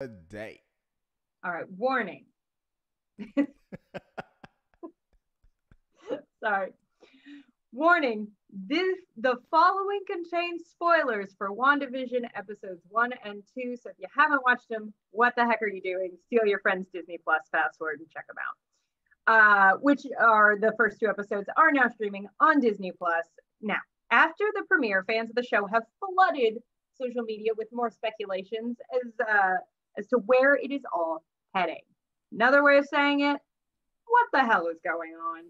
A day. All right, warning. Sorry. Warning. The following contains spoilers for WandaVision episodes 1 and 2. So if you haven't watched them, what the heck are you doing? Steal your friend's Disney Plus password and check them out. Which are the first 2 episodes are now streaming on Disney Plus. Now, after the premiere, fans of the show have flooded social media with more speculations as to where it is all heading. Another way of saying it, what the hell is going on?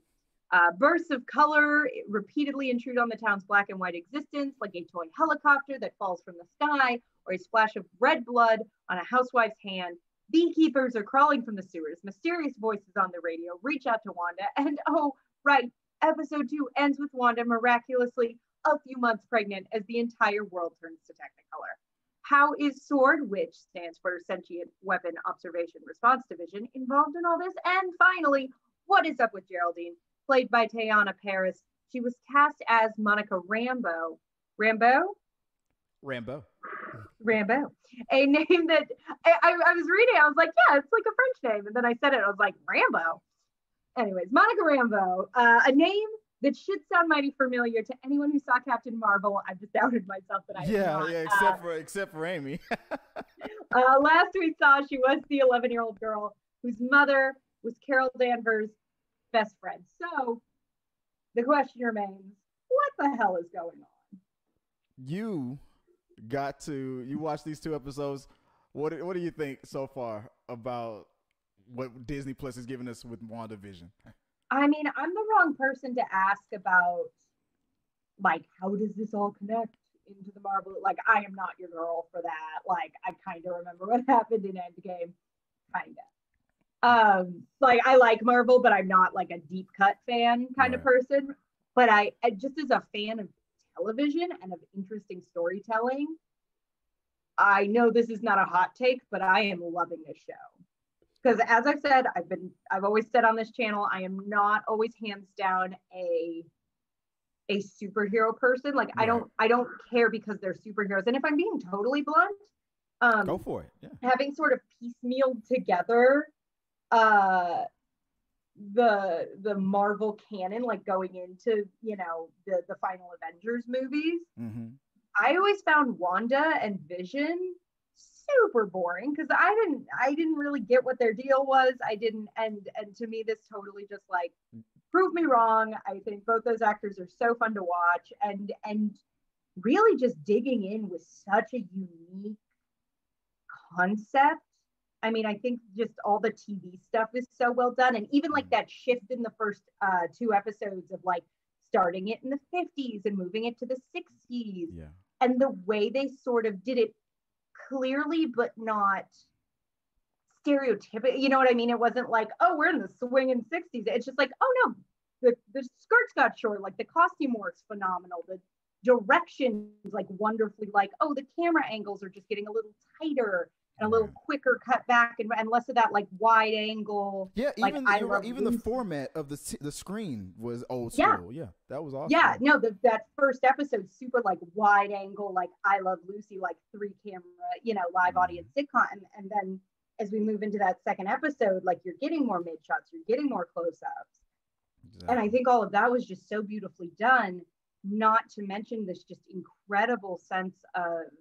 Bursts of color repeatedly intrude on the town's black and white existence, like a toy helicopter that falls from the sky, or a splash of red blood on a housewife's hand. Beekeepers are crawling from the sewers. Mysterious voices on the radio reach out to Wanda. And oh, right, episode 2 ends with Wanda miraculously a few months pregnant as the entire world turns to Technicolor. How is SWORD, which stands for Sentient Weapon Observation Response Division, involved in all this? And finally, what is up with Geraldine, played by Teyana Paris? She was cast as Monica Rambeau. Rambeau? Rambeau. A name that I was reading, I was like, yeah, it's like a French name. And then I said it, I was like, Rambo. Anyways, Monica Rambeau, a name that should sound mighty familiar to anyone who saw Captain Marvel. I've just doubted myself that I except for Amy. Last we saw, she was the 11-year-old girl whose mother was Carol Danvers' best friend. So the question remains, what the hell is going on? You watched these 2 episodes. What do you think so far about what Disney Plus is giving us with WandaVision? I mean, I'm the wrong person to ask about, like, how does this all connect into the Marvel? Like, I am not your girl for that. Like, I kind of remember what happened in Endgame. Kind of. Like, I like Marvel, but I'm not, like, a deep cut fan kind of person. But I just as a fan of television and of interesting storytelling, I know this is not a hot take, but I am loving this show. Because as I've said, I've always said on this channel, I am not always hands down a superhero person. Like, I don't care because they're superheroes. And if I'm being totally blunt, go for it. Yeah. Having sort of piecemealed together the Marvel canon, like going into, you know, the final Avengers movies, I always found Wanda and Vision super boring because I didn't really get what their deal was. And to me this totally just like proved me wrong. I think both those actors are so fun to watch, and really just digging in with such a unique concept. I mean, I think just all the TV stuff is so well done, and even like that shift in the first 2 episodes of like starting it in the 50s and moving it to the 60s, and the way they sort of did it clearly but not stereotypical, you know what I mean? It wasn't like, oh, we're in the swinging 60s. It's just like, oh no, the skirts got short, like the costume work's phenomenal, the direction's like wonderfully, like, oh, the camera angles are just getting a little tighter and a little quicker cut back, and less of that like wide angle. Yeah, like, even the format of the screen was old school. Yeah, that was awesome. Yeah, no, that first episode super like wide angle, like I Love Lucy, like 3 camera, you know, live audience sitcom, and then as we move into that second episode, like you're getting more mid shots, you're getting more close ups, and I think all of that was just so beautifully done. Not to mention this just incredible sense of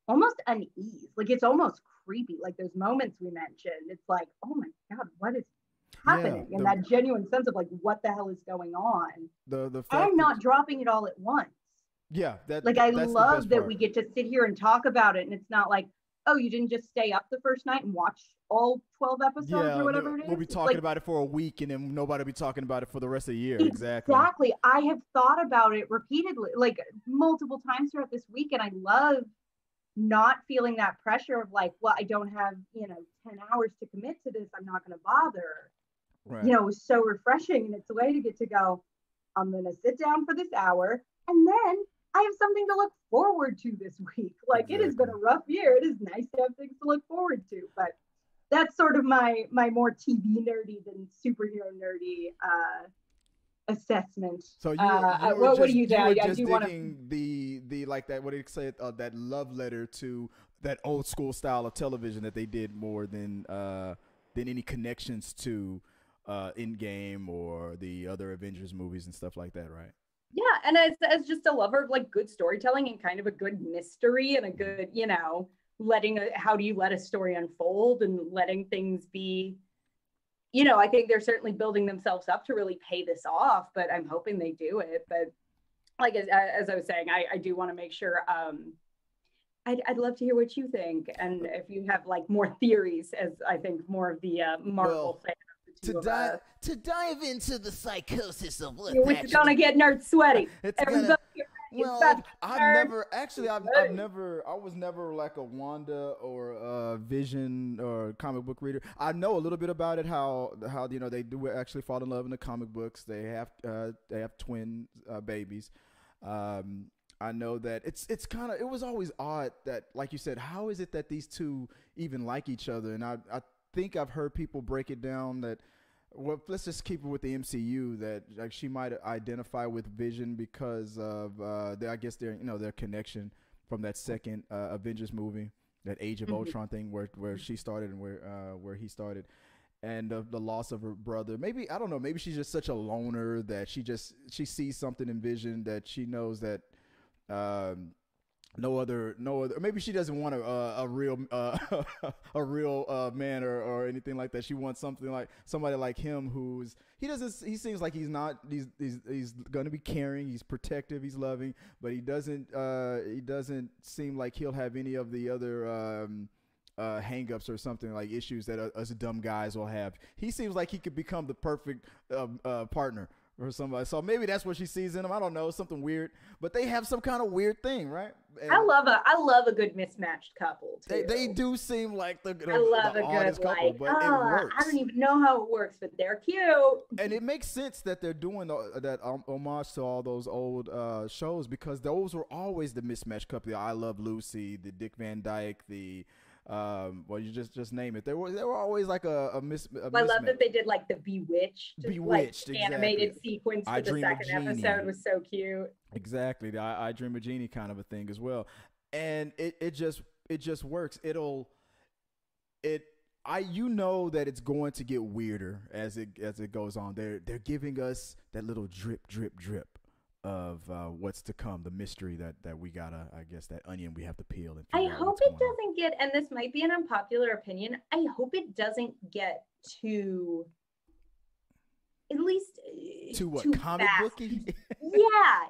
almost unease, like it's almost creepy, like those moments we mentioned, it's like, oh my god, what is happening? And that genuine sense of like, what the hell is going on, I'm not dropping it all at once. I love that we get to sit here and talk about it, and it's not like, oh, you didn't just stay up the first night and watch all 12 episodes or whatever it is. We'll be talking about it for a week, and then nobody will be talking about it for the rest of the year. Exactly. I have thought about it repeatedly, like multiple times throughout this week, and I love not feeling that pressure of like, well, I don't have, 10 hours to commit to this, I'm not going to bother. It was so refreshing, and it's a way to get to go, I'm going to sit down for this hour, and then I have something to look forward to this week. Like, It has been a rough year. It is nice to have things to look forward to, but that's sort of my more TV nerdy than superhero nerdy assessment. So what do you think? I do want the like that, what did it say, that love letter to that old school style of television that they did more than any connections to Endgame or the other Avengers movies and stuff like that, right? Yeah, and as just a lover of like good storytelling and kind of a good mystery and a good, you know, how do you let a story unfold and letting things be, you know, I think they're certainly building themselves up to really pay this off, but I'm hoping they do it. But like as I was saying, I do want to make sure. I'd love to hear what you think, and if you have like more theories, as I think more of the Marvel fan. To dive into the psychosis of what we're gonna get nerd sweaty. Everybody. I was never like a Wanda or a Vision or comic book reader. I know a little bit about it, how you know they do actually fall in love in the comic books. They have twin babies. I know that it was always odd that, like you said, how is it that these two even like each other? And I think I've heard people break it down that, well, let's just keep it with the MCU, that like she might identify with Vision because of their connection from that second Avengers movie, that Age of Ultron thing where she started and where he started, and the loss of her brother. Maybe, I don't know, maybe she's just such a loner that she sees something in Vision that she knows that no other. Maybe she doesn't want a real man or anything like that. She wants somebody like him he seems like he's going to be caring, he's protective, he's loving, but he doesn't seem like he'll have any of the other hang-ups or something, like issues that us dumb guys will have. He seems like he could become the perfect partner or somebody. So maybe that's what she sees in him. I don't know, something weird. But they have some kind of weird thing, right? And I love a good mismatched couple too. They do seem like the oddest couple, but it works. I don't even know how it works, but they're cute. And it makes sense that they're doing that homage to all those old shows, because those were always the mismatched couple. The I Love Lucy, the Dick Van Dyke, the well, you just name it. They were always like a mismatch. I love that they did like the Bewitched exactly. animated sequence for the second episode. Was so cute. Exactly, the I Dream of Jeannie kind of a thing as well, and it just works. You know that it's going to get weirder as it goes on. They're giving us that little drip of what's to come, the mystery that we gotta, I guess, that onion we have to peel. And I hope it doesn't get, and this might be an unpopular opinion, I hope it doesn't get too, at least to what, too comic booky? Yeah.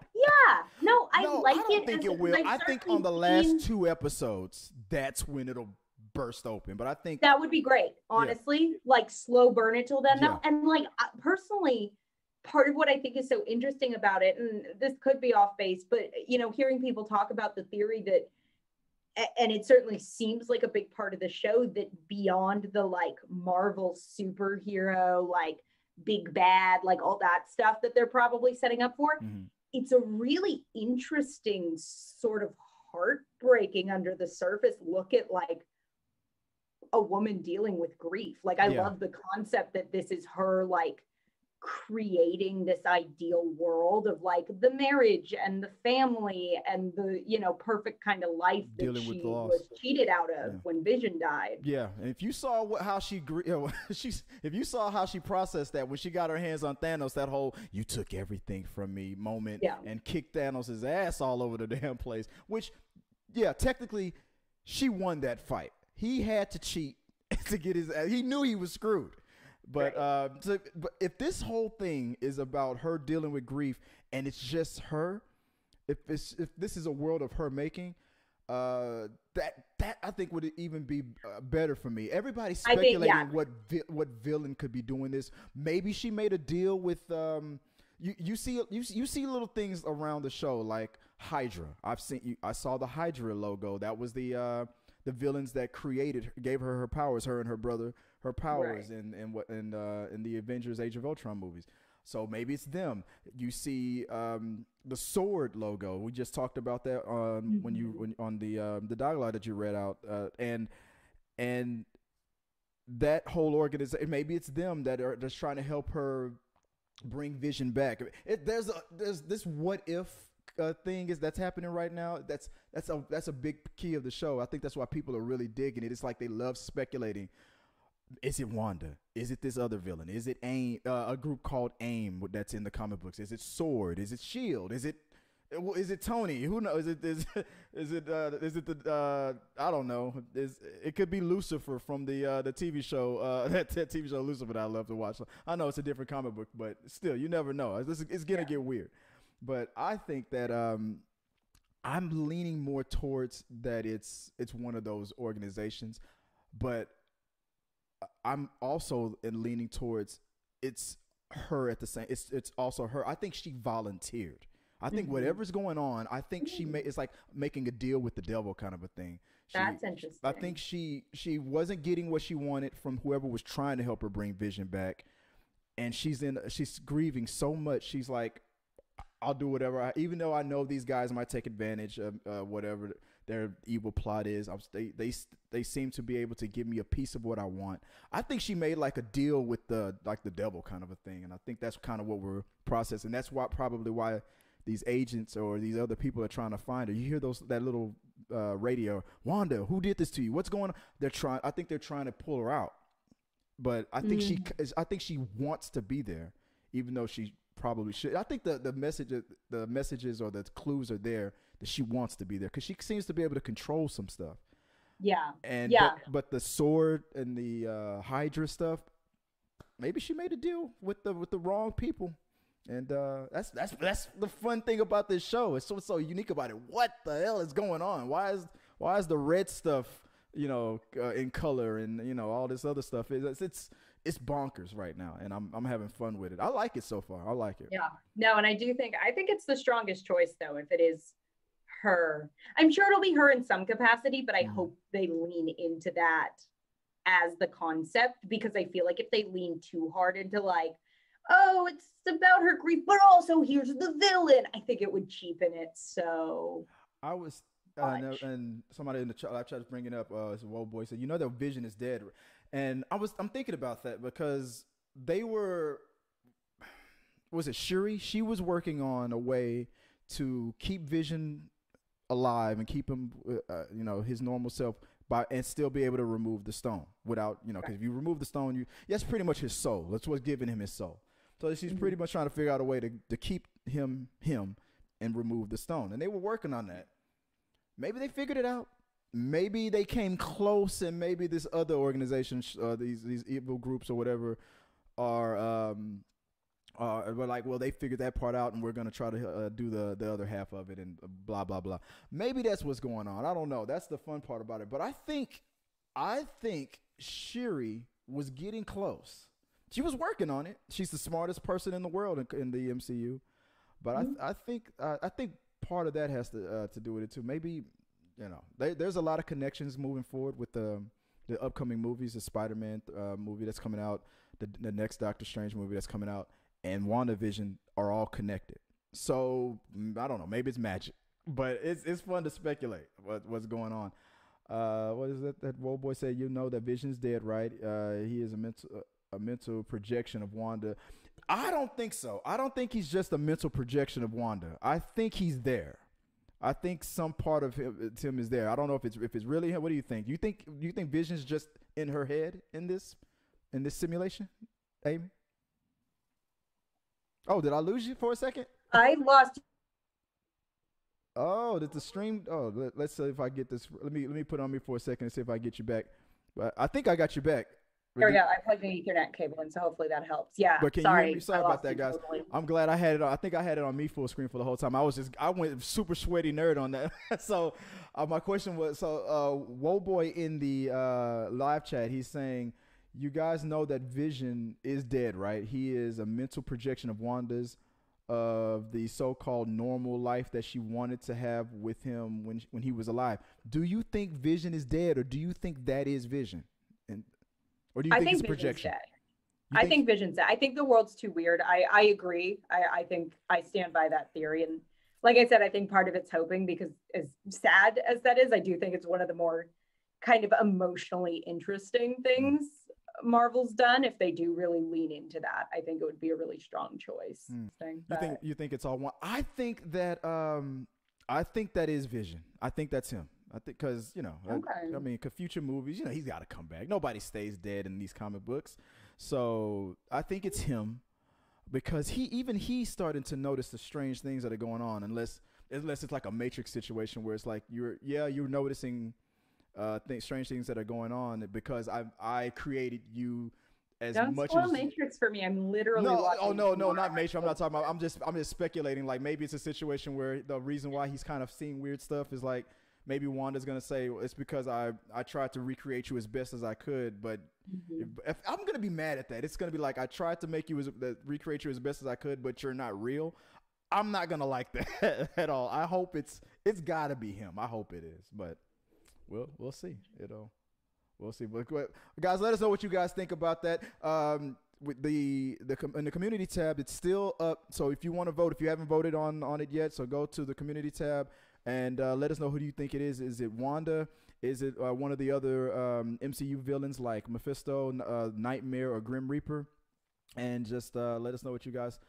No, I don't think it will. I think on the last 2 episodes, that's when it'll burst open. But I think that would be great, honestly. Like slow burn it till then. Yeah. And like personally, part of what I think is so interesting about it, and this could be off base, but you know, hearing people talk about the theory that, and it certainly seems like a big part of the show, that beyond the like Marvel superhero, like big bad, like all that stuff that they're probably setting up for, it's a really interesting sort of heartbreaking under the surface look at like a woman dealing with grief. Like I love the concept that this is her like creating this ideal world of like the marriage and the family and the, you know, perfect kind of life that dealing she was cheated out of when Vision died. Yeah, and if you saw how if you saw how she processed that when she got her hands on Thanos, that whole "you took everything from me" moment, and kicked Thanos' ass all over the damn place. Which, technically, she won that fight. He had to cheat to get his ass. He knew he was screwed. But but if this whole thing is about her dealing with grief and it's just her, if this is a world of her making, that I think would even be better for me. Everybody's speculating what villain could be doing this. Maybe she made a deal with you see little things around the show like Hydra. I saw the Hydra logo. That was the villains that gave her powers, her and her brother. Her powers in the Avengers Age of Ultron movies. So maybe it's them. You see the sword logo. We just talked about that when on the dialogue that you read out, and that whole organization. Maybe it's them that are just trying to help her bring Vision back. There's this what if thing that's happening right now. That's a big key of the show. I think that's why people are really digging it. It's like they love speculating. Is it Wanda? Is it this other villain? Is it AIM, a group called AIM that's in the comic books? Is it Sword? Is it Shield? Is it Tony? Who knows? Is it the I don't know. It could be Lucifer from the TV show that TV show Lucifer that I love to watch. I know it's a different comic book, but still, you never know. It's gonna get weird. But I think that I'm leaning more towards that it's one of those organizations, but I'm also leaning towards it's her at the same. It's also her. I think she volunteered. I think whatever's going on, I think it's like making a deal with the devil kind of a thing. That's interesting. I think she wasn't getting what she wanted from whoever was trying to help her bring Vision back, and she's grieving so much. She's like, I'll do whatever. Even though I know these guys might take advantage of whatever their evil plot is, they seem to be able to give me a piece of what I want. I think she made like a deal with the devil kind of a thing, and I think that's kind of what we're processing. That's probably why these agents or these other people are trying to find her. You hear that little radio, Wanda, who did this to you? What's going on? I think they're trying to pull her out, but I think she wants to be there, even though she probably should. I think the messages or the clues are there that she wants to be there because she seems to be able to control some stuff. Yeah. But the Sword and the Hydra stuff, maybe she made a deal with the wrong people. And that's the fun thing about this show. It's so unique about it. What the hell is going on? Why is the red stuff, in color and all this other stuff? It's bonkers right now, and I'm having fun with it. I like it so far. I like it. Yeah. No, and I think it's the strongest choice though. If it is her, I'm sure it'll be her in some capacity, but I hope they lean into that as the concept, because I feel like if they lean too hard into like, oh, it's about her grief, but also here's the villain, I think it would cheapen it. So I was, and somebody in the chat, I tried to bring it up. It's a Woe Boy said, the Vision is dead, and I'm thinking about that because was it Shuri? She was working on a way to keep Vision alive and keep him, his normal self, and still be able to remove the stone without, because if you remove the stone, that's pretty much his soul. That's what's giving him his soul. So she's pretty much trying to figure out a way to keep him and remove the stone. And they were working on that. Maybe they figured it out. Maybe they came close, and maybe this other organization, these evil groups or whatever, are like, well, they figured that part out, and we're going to try to do the other half of it, and blah, blah, blah. Maybe that's what's going on. I don't know. That's the fun part about it. But I think Shuri was getting close. She was working on it. She's the smartest person in the world in the MCU. But I think part of that has to do with it too. Maybe, there's a lot of connections moving forward with the upcoming movies, the Spider-Man movie that's coming out, the next Doctor Strange movie that's coming out, and WandaVision are all connected. So I don't know. Maybe it's magic, but it's fun to speculate what's going on. What is that Woe Boy said? That Vision's dead, right? He is a mental projection of Wanda. I don't think so. I don't think he's just a mental projection of Wanda. I think he's there. I think some part of him is there. I don't know if it's really him. What do you think? You think Vision's just in her head in this simulation, Amy? Oh, did I lose you for a second? I lost. Oh, did the stream? Oh, let's see if I get this. Let me put it on me for a second and see if I get you back. But I think I got you back. There we go. I plugged an Ethernet cable in, so hopefully that helps. Yeah. But can you hear me? Sorry about that, guys. Totally. I'm glad I had it on. I think I had it on me full screen for the whole time. I went super sweaty nerd on that. So my question was, Woe Boy in the live chat, he's saying, you guys know that Vision is dead, right? He is a mental projection of Wanda's, of the so-called normal life that she wanted to have with him when he was alive. Do you think Vision is dead, or do you think that is Vision? Or do you think it's a projection? I think Vision's dead. I think the world's too weird. I agree. I think I stand by that theory. And like I said, I think part of it's hoping, because as sad as that is, I do think it's one of the more kind of emotionally interesting things. Marvel's done, if they do really lean into that, I think it would be a really strong choice. You think it's all one? I think that is Vision. I think that's him. I think because I mean, future movies, he's got to come back. Nobody stays dead in these comic books, so I think it's him because he's starting to notice the strange things that are going on. Unless it's like a Matrix situation where it's like you're noticing strange things that are going on because I created you. Don't spoil Matrix for me. I'm literally watching. No, not Matrix. I'm not talking about. I'm just speculating. Like maybe it's a situation where the reason why he's kind of seeing weird stuff is like maybe Wanda's gonna say it's because I tried to recreate you as best as I could, but if I'm gonna be mad at that, it's gonna be like I tried to make you recreate you as best as I could, but you're not real. I'm not gonna like that at all. I hope it's gotta be him. I hope it is, but we'll see. We'll see. But guys, let us know what you guys think about that. With in the community tab, it's still up. So if you want to vote, if you haven't voted on it yet, so go to the community tab and let us know who do you think it is. Is it Wanda? Is it one of the other MCU villains like Mephisto, Nightmare, or Grim Reaper? And just let us know what you guys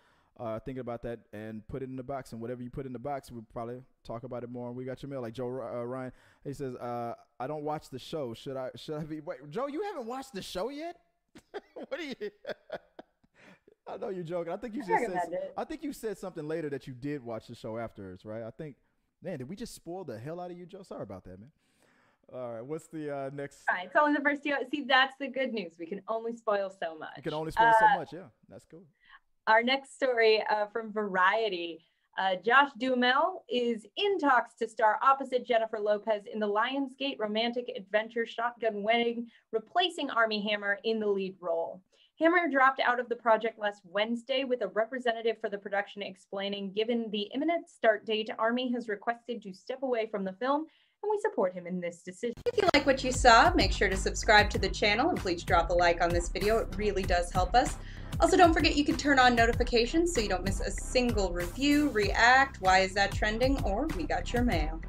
thinking about that and put it in the box. And whatever you put in the box, we'll probably talk about it more. We got your mail. Like Joe Ryan, he says, I don't watch the show. Should I be? Wait, Joe, you haven't watched the show yet? What are you? I know you're joking. I think you said something later that you did watch the show afterwards, right? I think, man, did we just spoil the hell out of you, Joe? Sorry about that, man. All right, what's the next? All right, it's only the first two. See, that's the good news. We can only spoil so much. You can only spoil so much. Yeah, that's cool. Our next story from Variety. Josh Duhamel is in talks to star opposite Jennifer Lopez in the Lionsgate romantic adventure Shotgun Wedding, replacing Armie Hammer in the lead role. Hammer dropped out of the project last Wednesday with a representative for the production explaining, given the imminent start date, Armie has requested to step away from the film, and we support him in this decision. If you like what you saw, make sure to subscribe to the channel and please drop a like on this video. It really does help us. Also, don't forget you can turn on notifications so you don't miss a single review, react, why is that trending, or we got your mail.